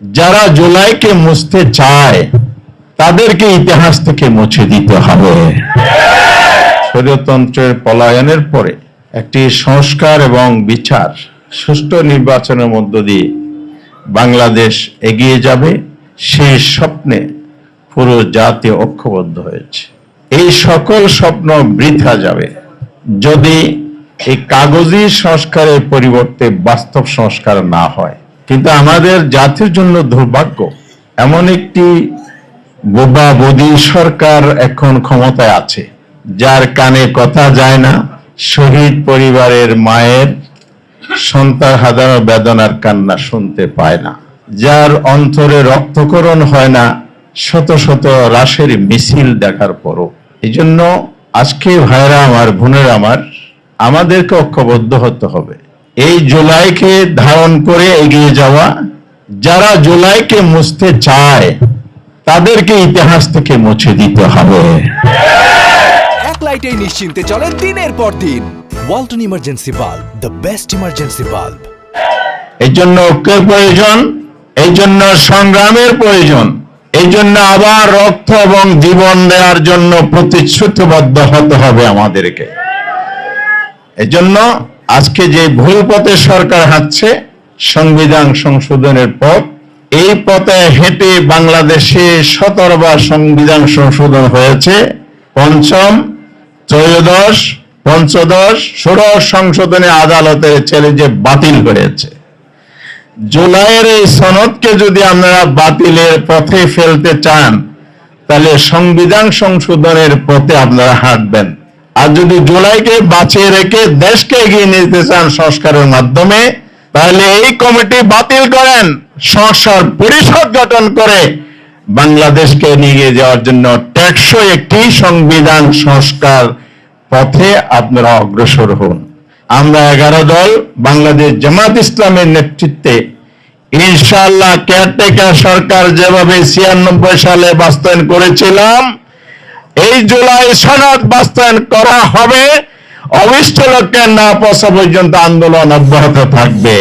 যারা জুলাইকে মুছতে চায় তাদেরকে ইতিহাস থেকে মুছে দিতে হবে। স্বৈরতন্ত্রের পলায়নের পরে একটি সংস্কার এবং বিচার সুষ্ঠু নির্বাচনের মধ্য দিয়ে বাংলাদেশ এগিয়ে যাবে, সেই স্বপ্নে পুরো জাতি ঐক্যবদ্ধ হয়েছে। এই সকল স্বপ্ন বৃথা যাবে যদি এই কাগজি সংস্কারের পরিবর্তে বাস্তব সংস্কার না হয়। কিন্তু আমাদের জাতির জন্য দুর্ভাগ্য, এমন একটি বোবা বদি সরকার এখন ক্ষমতায় আছে যার কানে কথা যায় না, শহীদ পরিবারের মায়ের সন্তান হাজারো বেদনার কান্না শুনতে পায় না, যার অন্তরে রক্তক্ষরণ হয় না শত শত লাশের মিছিল দেখার পরও। এই জন্য আজকে ভাইরা আমার, বোনেরা আমার, আমাদেরকে ঐক্যবদ্ধ হতে হবে। এই জুলাইকে ধারণ করে এগিয়ে যাওয়া, যারা জুলাইকে মুছতে চায় তাদেরকে ইতিহাস থেকে মুছে দিতে হবে। এক লাইটেই নিশ্চিন্তে চলে দিনের পর দিন। Walton emergency bulb, the best emergency bulb. এই জন্য ঐক্যের প্রয়োজন, এই জন্য সংগ্রামের প্রয়োজন, এই জন্য আবার রক্ত এবং জীবন দেওয়ার জন্য প্রতিশ্রুতিবদ্ধ হতে হবে আমাদেরকে। এই জন্য আজকে যে ভুল পথে সরকার হাঁটছে, সংবিধান সংশোধনের পথ, এই পথে হেঁটে বাংলাদেশে 17 বার সংবিধান সংশোধন হয়েছে। পঞ্চম, ত্রয়োদশ, পঞ্চদশ, ষোড়শ সংশোধনে আদালতের ছেলে যে বাতিল হয়েছে। জুলাইয়ের এই সনদকে যদি আপনারা বাতিলের পথে ফেলতে চান তাহলে সংবিধান সংশোধনের পথে আপনারা হাঁটবেন। আর যদি জুলাইকে বাঁচিয়ে রেখে দেশকে এগিয়ে নিতে চান সংস্কারের মাধ্যমে, তাহলে এই কমিটি বাতিল করেন, সংস্কার পরিষদ গঠন করে বাংলাদেশকে নিয়ে যাওয়ার জন্য টেকসই একটি সংবিধান সংস্কার পথে আপনারা অগ্রসর হন। আমরা 11 দল বাংলাদেশ জামাত ইসলামের নেতৃত্বে ইনশাআল্লাহ কেয়ারটেকার সরকার যেভাবে 96 সালে বাস্তবায়ন করেছিলাম, এই জুলাই সনদ বাস্তবায়ন করা হবে। অভিষ্ট লক্ষ্যে না পৌঁছা পর্যন্ত আন্দোলন অব্যাহত থাকবে।